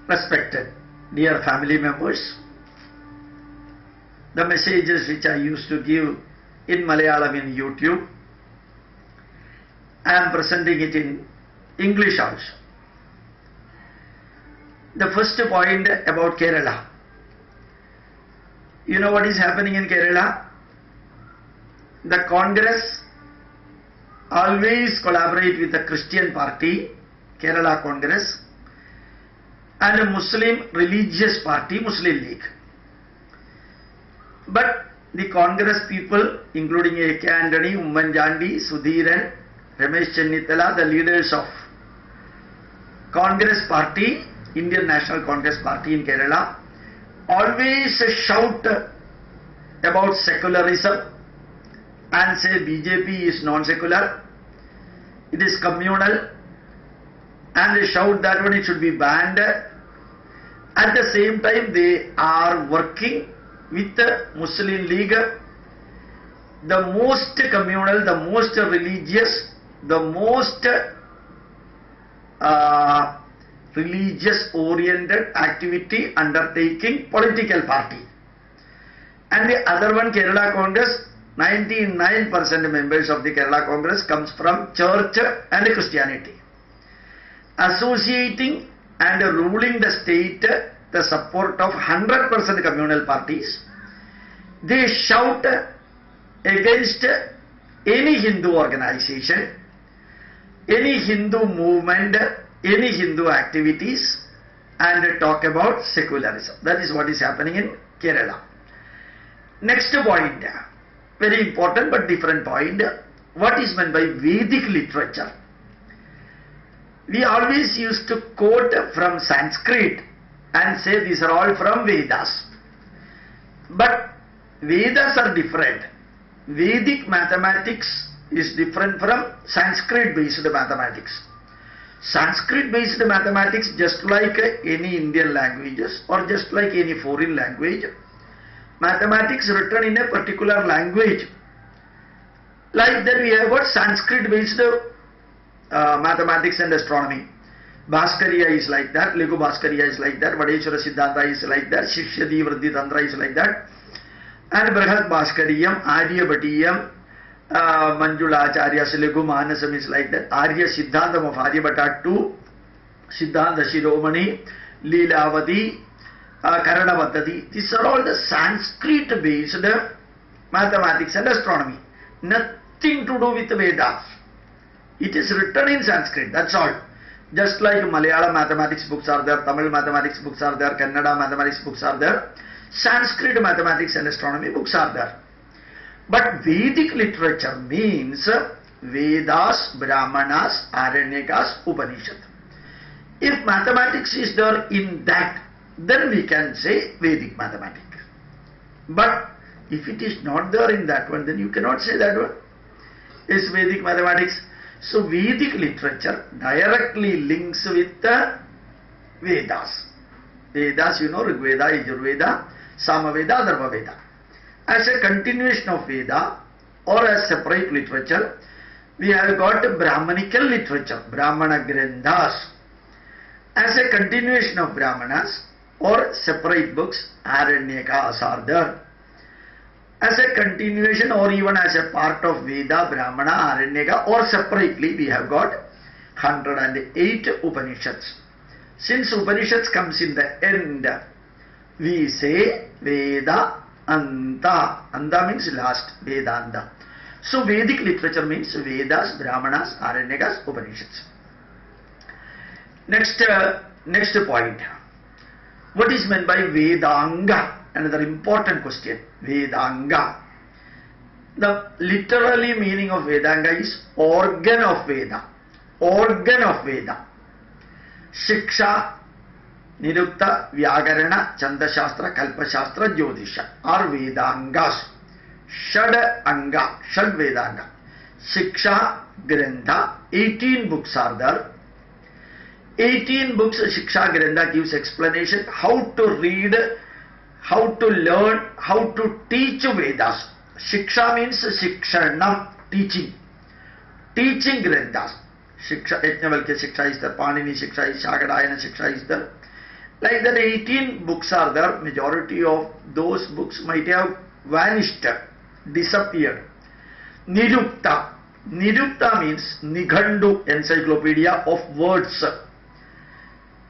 Respected dear family members, the messages which I used to give in Malayalam in YouTube, I am presenting it in English also. The first point about Kerala. You know what is happening in Kerala? The Congress always collaborate with the Christian party, Kerala Congress, and a Muslim religious party, Muslim League. But the Congress people, including A.K. Antony, Umman Chandi, Sudhiran, Ramesh Chennithala, the leaders of Congress party, Indian National Congress Party in Kerala, always shout about secularism and say BJP is non-secular, it is communal, and they shout that one it should be banned. At the same time, they are working with the Muslim League, the most communal, the most religious, the most religious oriented activity undertaking political party. And the other one, Kerala Congress, 99% members of the Kerala Congress comes from church and Christianity. Associating and ruling the state, the support of 100% communal parties, they shout against any Hindu organization, any Hindu movement, any Hindu activities, and talk about secularism. That is what is happening in Kerala. Next point, very important but different point. What is meant by Vedic literature? We always used to quote from Sanskrit and say these are all from Vedas. But Vedas are different. Vedic mathematics is different from Sanskrit-based mathematics. Sanskrit-based mathematics, just like any Indian languages or just like any foreign language, mathematics written in a particular language. Like that we have got Sanskrit-based mathematics and astronomy. Bhaskariya is like that, Legu Bhaskariya is like that, Vadeshwara Siddhanta is like that, Shishyadi Vriddhi Tantra is like that, and Brahat Bhaskariyam, Aryabhatiyam, Manjula Acharya's Legu Manasam is like that, Arya Siddhantam of Aryabhata 2, Siddhanta Shiromani, Leelavati, Karanavattati. These are all the Sanskrit based mathematics and astronomy. Nothing to do with Vedas. It is written in Sanskrit, that's all. Just like Malayalam mathematics books are there, Tamil mathematics books are there, Kannada mathematics books are there, Sanskrit mathematics and astronomy books are there. But Vedic literature means Vedas, Brahmanas, Aranyakas, Upanishad. If mathematics is there in that, then we can say Vedic mathematics. But if it is not there in that one, then you cannot say that one is Vedic mathematics. So Vedic literature directly links with the Vedas. Vedas, you know, Rigveda, Yajurveda, Samaveda, Dharmaveda. As a continuation of Veda or as separate literature, we have got Brahmanical literature, Brahmana Granthas. As a continuation of Brahmanas or separate books, Aranyakas are there. As a continuation or even as a part of Veda, Brahmana, Aranyaka, or separately we have got 108 Upanishads. Since Upanishads comes in the end, we say Veda Anta. Anta means last, Vedanta. So Vedic literature means Vedas, Brahmanas, Aranyakas, Upanishads. Next point. What is meant by Vedanga? Another important question. Vedanga. The literally meaning of Vedanga is organ of Veda. Organ of Veda. Shiksha, Nirukta, Vyakarana, Chandashastra, Kalpashastra, Jyotisha are Vedangas. Shad Anga, Shad Vedanga. Shiksha, Grantha, 18 books are there. 18 books, Shiksha Grantha gives explanation how to read, how to learn, how to teach Vedas. Shiksha means Shikshanam, teaching. Teaching Granthas. Shiksha, Yajnavalkya Shiksha is there, Panini Shiksha is, Shagadayana Shiksha is there. Like that 18 books are there, majority of those books might have vanished, disappeared. Nirukta. Nirukta means Nighandu, encyclopedia of words.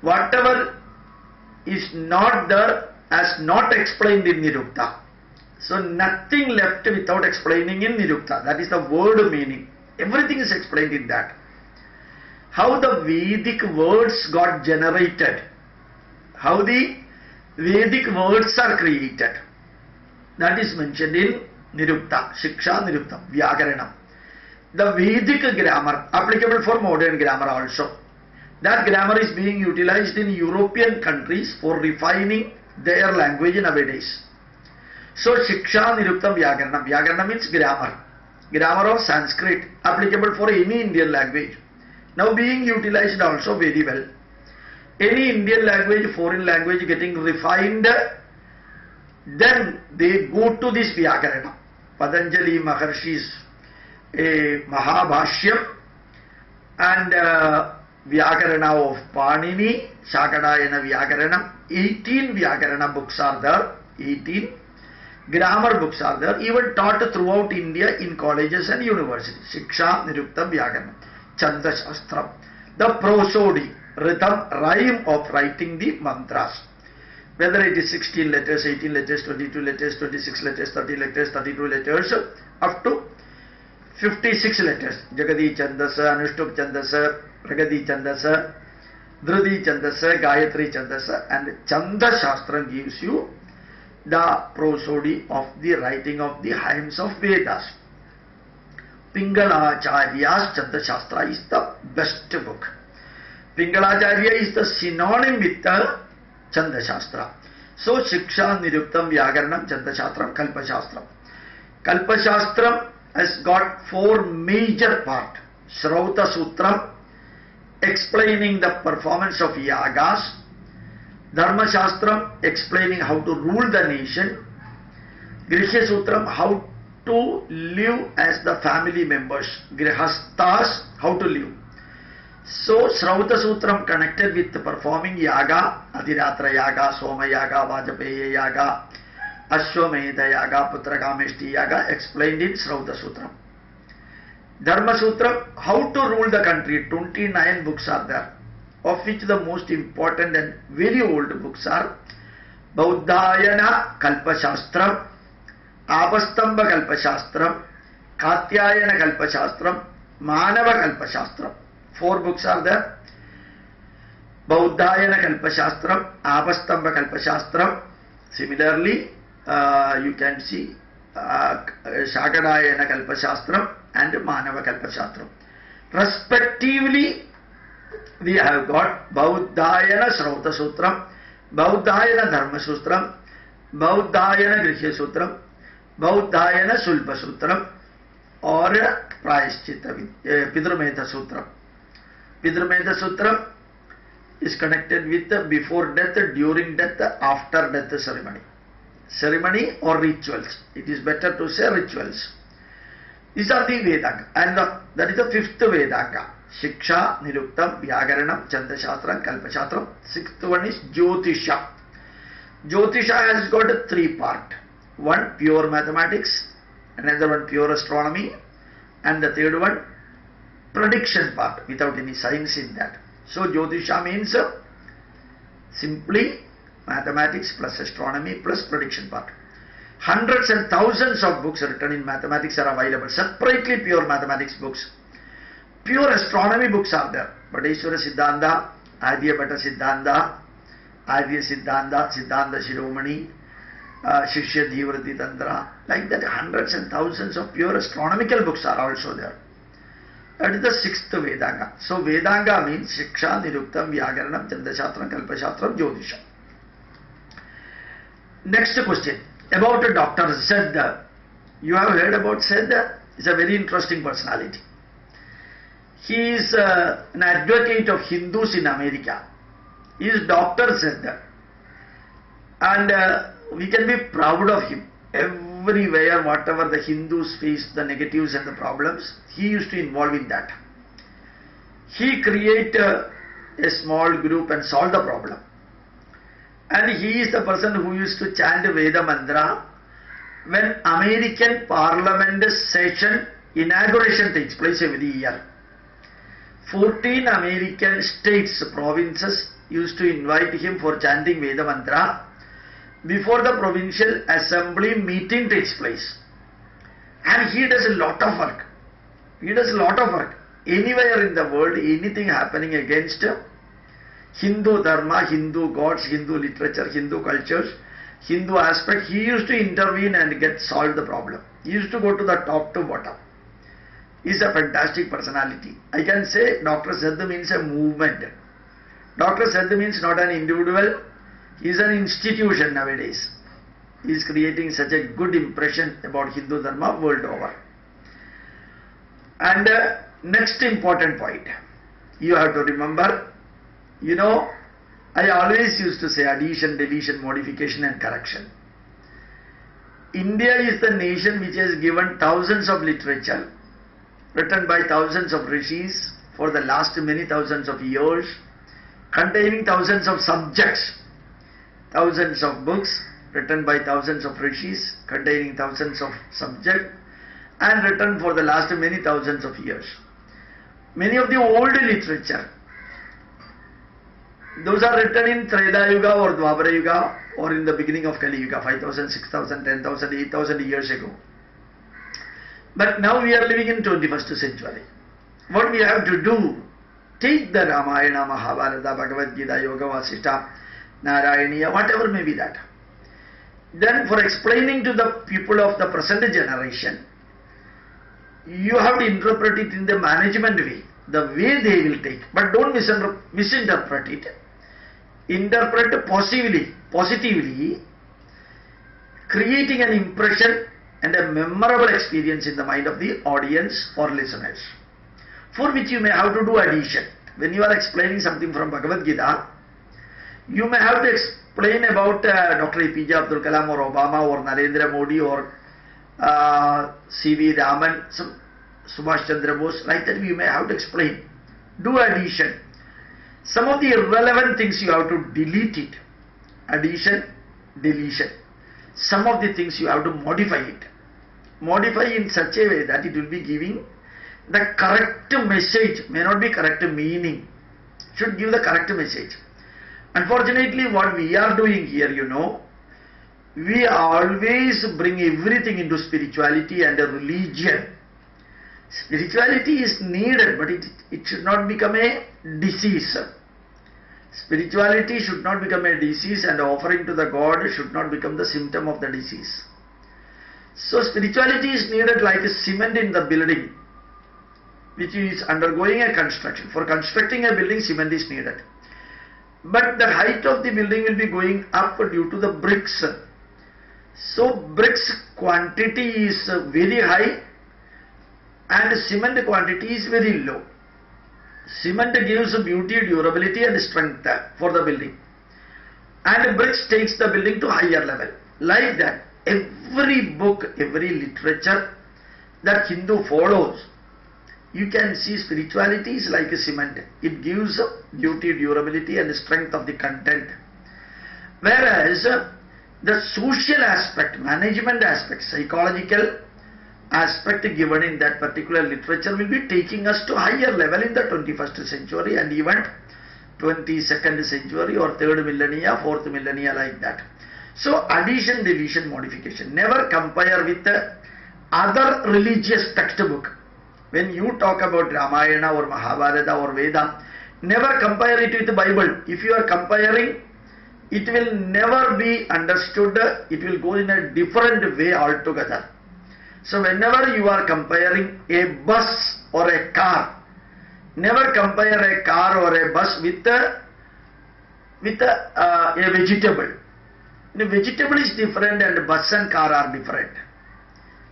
Whatever is not there as not explained in Nirukta. So nothing left without explaining in Nirukta. That is the word meaning. Everything is explained in that. How the Vedic words got generated. How the Vedic words are created. That is mentioned in Nirukta, Shiksha Nirukta, Vyakaranam. The Vedic grammar, applicable for modern grammar also. That grammar is being utilized in European countries for refining their language nowadays. So, Shiksha Nirukta Vyakaranam. Vyakaranam means grammar. Grammar of Sanskrit, applicable for any Indian language. Now being utilized also very well. Any Indian language, foreign language getting refined, then they go to this Vyakaranam. Patanjali Maharshi's Mahabhashyam and Vyakarana of Panini, Shakadayana Vyakaranam. 18 Vyakarana books are there. 18 grammar books are there, even taught throughout India in colleges and universities. Shiksha Nirukta Vyakaranam. Chanda Shastram. The prosody, rhythm, rhyme of writing the mantras. Whether it is 16 letters, 18 letters, 22 letters, 26 letters, 30 letters, 32 letters, up to 56 letters. Jagadi Chandasa, Anushtup Chandasa, Pragati Chandasa, Dhrudi Chandasa, Gayatri Chandasa, and Chanda Shastra gives you the prosody of the writing of the hymns of Vedas. Pingalacharya's Chanda Shastra is the best book. Pingalacharya is the synonym with the Chanda Shastra. So, Shiksha Niruktam Vyakaranam Chanda Shastram Kalpa Shastram. Kalpa Shastram has got 4 major parts. Shrauta Sutram, explaining the performance of yagas. Dharma Shastram, explaining how to rule the nation. Grihya Sutram, how to live as the family members. Grihastas, how to live. So, Shrauta Sutram connected with performing yaga, Adhiratra yaga, Soma yaga, Vajapeya yaga, Ashwamedha yaga, Putrakameshti yaga, explained in Shrauta Sutram. Dharma Sutram, how to rule the country. 29 books are there, of which the most important and very old books are Bauddhayana Kalpa Shastram, Abastamba Kalpa Shastram, Katyayana Kalpa Shastram, Manava Kalpa Shastram. 4 books are there. Bauddhayana Kalpa Shastram, Abastamba Kalpa Shastram. Similarly, you can see Shakadayana Kalpa Shastram and Manava Kalpa Shastram. Respectively, we have got Bauddhayana Shrauta Sutram, Bauddhayana Dharma Sutram, Bauddhayana Grihya Sutram, Bauddhayana Sulpa Sutram, or Prayaschitta Pidramedha Sutram. Pidramedha Sutram is connected with the before death, during death, after death ceremony. Ceremony or rituals. It is better to say rituals. These are the Vedanga, and that is the 5th Vedanga. Shiksha, Niruktam, Vyakaranam, Chanda Shastram, Kalpa Shastram. 6th one is Jyotisha. Jyotisha has got 3 parts. One pure mathematics, another one pure astronomy, and the 3rd one prediction part without any science in that. So Jyotisha means simply mathematics plus astronomy plus prediction part. Hundreds and thousands of books written in mathematics are available. Separately pure mathematics books. Pure astronomy books are there. Padeshwara Siddhanta, Adyabhata Siddhanta, Adya Siddhanta, Siddhanta Shiromani, Shishya Dhivrati Tantra. Like that, hundreds and thousands of pure astronomical books are also there. That is the 6th Vedanga. So Vedanga means Shiksha, Niruktam, Vyakaranam, Chanda Shastram, Kalpa Shastram, Jyotisha. Next question about Dr. Z. You have heard about Z? He is a very interesting personality. He is an advocate of Hindus in America. He is Dr. Z. And we can be proud of him. Everywhere, whatever the Hindus face, the negatives and the problems, he used to involve in that. He created a small group and solved the problem. And he is the person who used to chant Veda Mantra when American Parliament session inauguration takes place every year. 14 American states, provinces used to invite him for chanting Veda Mantra before the provincial assembly meeting takes place. And he does a lot of work. He does a lot of work. Anywhere in the world, anything happening against Hindu Dharma, Hindu gods, Hindu literature, Hindu cultures, Hindu aspect, he used to intervene and get solved the problem. He used to go to the top to bottom. He is a fantastic personality. I can say Dr. Sadhu means a movement. Dr. Sadhu means not an individual. He is an institution nowadays. He is creating such a good impression about Hindu Dharma world over. And next important point, you have to remember, you know, I always used to say addition, deletion, modification and correction. India is the nation which has given thousands of literature written by thousands of rishis for the last many thousands of years, containing thousands of subjects, thousands of books written by thousands of rishis, containing thousands of subjects, and written for the last many thousands of years. Many of the old literature, those are written in Treta Yuga or Dwapara Yuga or in the beginning of Kali Yuga, 5,000, 6,000, 10,000, 8,000 years ago. But now we are living in 21st century. What we have to do, take the Ramayana, Mahabharata, Bhagavad Gita, Yoga Vasishta, Narayaniya, whatever may be that. Then for explaining to the people of the present generation, you have to interpret it in the management way, the way they will take. But don't misinterpret it. Interpret positively, creating an impression and a memorable experience in the mind of the audience or listeners, for which you may have to do addition. When you are explaining something from Bhagavad Gita, you may have to explain about Dr. APJ Abdul Kalam or Obama or Narendra Modi or C.V. Raman, Subhash Chandra Bose, like that you may have to explain. Do addition. Some of the irrelevant things you have to delete it. Addition, deletion. Some of the things you have to modify it. Modify in such a way that it will be giving the correct message, may not be correct meaning, should give the correct message. Unfortunately, what we are doing here, you know, we always bring everything into spirituality and religion. Spirituality is needed, but it should not become a disease. Spirituality should not become a disease, and offering to the God should not become the symptom of the disease. So spirituality is needed like a cement in the building, which is undergoing a construction. For constructing a building, cement is needed. But the height of the building will be going up due to the bricks. So bricks quantity is very high and cement quantity is very low. Cement gives beauty, durability and strength for the building, and bricks takes the building to higher level. Like that, every book, every literature that Hindu follows, you can see spirituality is like a cement. It gives beauty, durability and strength of the content. Whereas the social aspect, management aspect, psychological aspect given in that particular literature will be taking us to higher level in the 21st century and even 22nd century or 3rd millennia, 4th millennia, like that. So addition, deletion, modification. Never compare with the other religious textbook. When you talk about Ramayana or Mahabharata or Veda, never compare it with the Bible. If you are comparing, it will never be understood. It will go in a different way altogether. So whenever you are comparing a bus or a car, never compare a car or a bus with a vegetable. The vegetable is different and bus and car are different.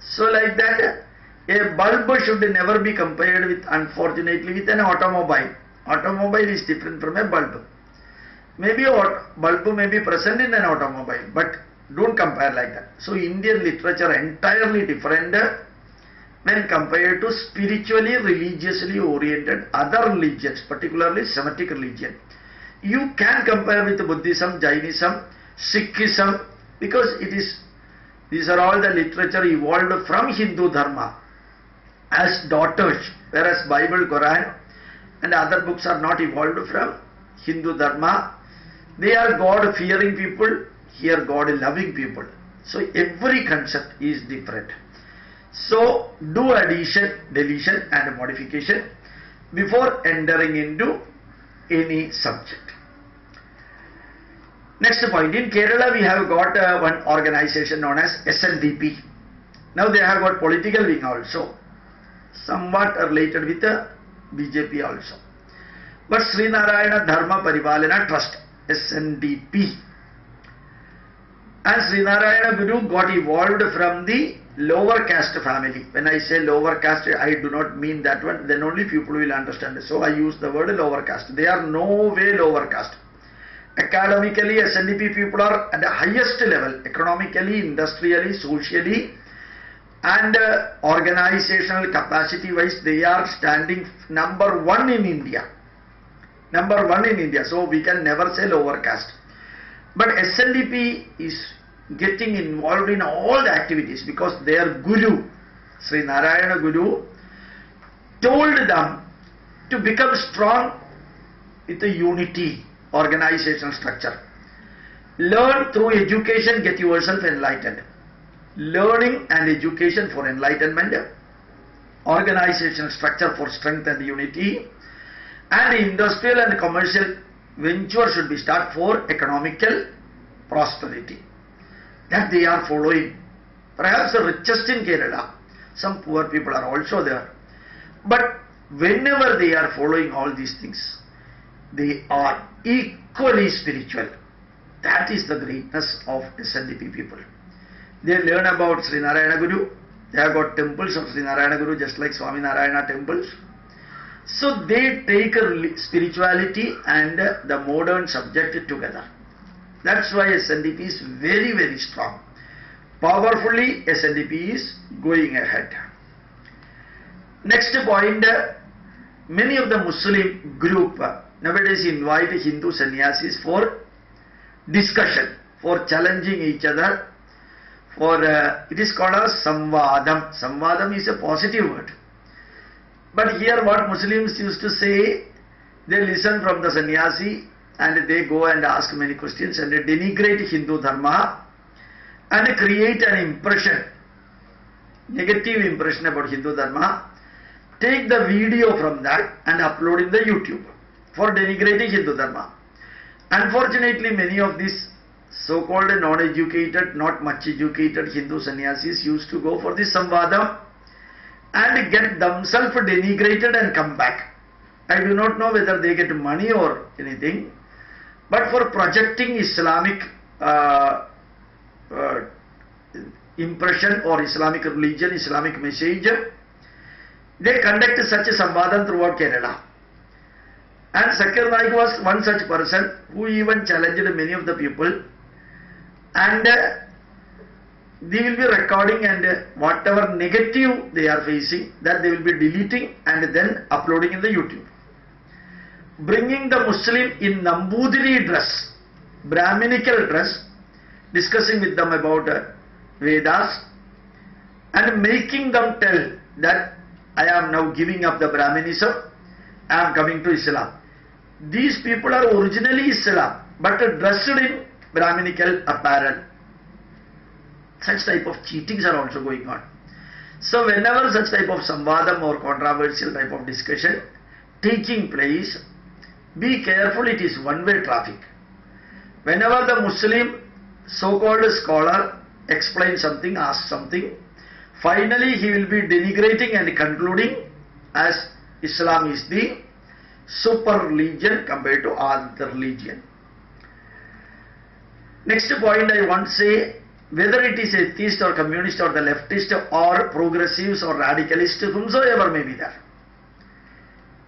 So like that, a bulb should never be compared with, unfortunately, with an automobile. Automobile is different from a bulb. Maybe a bulb may be present in an automobile, but don't compare like that. So Indian literature entirely different when compared to spiritually, religiously oriented other religions, particularly Semitic religion. You can compare with Buddhism, Jainism, Sikhism, because these are all the literature evolved from Hindu Dharma as daughters, whereas Bible, Quran and other books are not evolved from Hindu Dharma. They are God-fearing people, here God-loving people. So every concept is different. So do addition, deletion and modification before entering into any subject. Next point, in Kerala we have got one organization known as SNDP. Now they have got political wing also, somewhat related with the BJP also. But Sri Narayana Dharma Parivalana Trust, SNDP. And Sri Narayana Guru got evolved from the lower caste family. When I say lower caste, I do not mean that one, then only people will understand. So I use the word lower caste. They are no way lower caste. Academically, SNDP people are at the highest level, economically, industrially, socially, and organizational capacity wise, they are standing number one in India. Number one in India. So we can never say lower caste. But SNDP is getting involved in all the activities because their Guru, Sri Narayana Guru, told them to become strong with a unity organizational structure. Learn through education, get yourself enlightened. Learning and education for enlightenment, organizational structure for strength and unity, and industrial and commercial venture should be start for economical prosperity. That they are following. Perhaps the richest in Kerala. Some poor people are also there. But whenever they are following all these things, they are equally spiritual. That is the greatness of SNDP people. They learn about Sri Narayana Guru. They have got temples of Sri Narayana Guru just like Swami Narayana temples. So they take spirituality and the modern subject together. That's why SNDP is very, very strong. Powerfully, SNDP is going ahead. Next point, many of the Muslim group nowadays invite Hindu sannyasis for discussion, for challenging each other, for it is called as Samvadam. Samvadam is a positive word. But here what Muslims used to say, they listen from the sannyasi and they go and ask many questions and they denigrate Hindu Dharma and create an impression, negative impression about Hindu Dharma, take the video from that and upload in the YouTube for denigrating Hindu Dharma. Unfortunately, many of these so-called non-educated, not much educated Hindu sannyasis used to go for this Samvadam and get themselves denigrated and come back. I do not know whether they get money or anything, but for projecting Islamic impression or Islamic religion, Islamic message, they conduct such a Samvadam throughout Kerala. And Zakir Naik was one such person who even challenged many of the people, and they will be recording and whatever negative they are facing, that they will be deleting and then uploading in the YouTube. Bringing the Muslim in Nambudiri dress, Brahminical dress, discussing with them about Vedas and making them tell that I am now giving up the Brahminism, I am coming to Islam. These people are originally Islam but dressed in Brahminical apparel. Such type of cheatings are also going on. So whenever such type of samvadam or controversial type of discussion taking place, be careful, it is one-way traffic. Whenever the Muslim so-called scholar explains something, asks something, finally he will be denigrating and concluding as Islam is the super religion compared to other religion. Next point I want to say, whether it is atheist or communist or the leftist or progressives or radicalist, whomsoever may be there,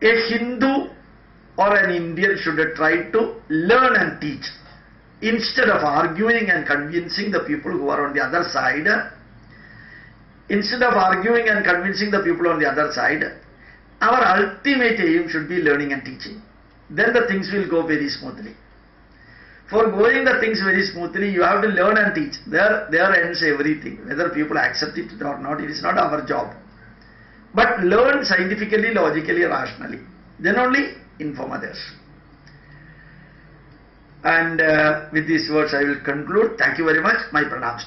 a Hindu or an Indian should try to learn and teach instead of arguing and convincing the people who are on the other side. Instead of arguing and convincing the people on the other side, our ultimate aim should be learning and teaching. then the things will go very smoothly. For going the things very smoothly, you have to learn and teach. There ends everything. Whether people accept it or not, it is not our job. But learn scientifically, logically, rationally. Then only inform others. And with these words I will conclude. Thank you very much. My pranams.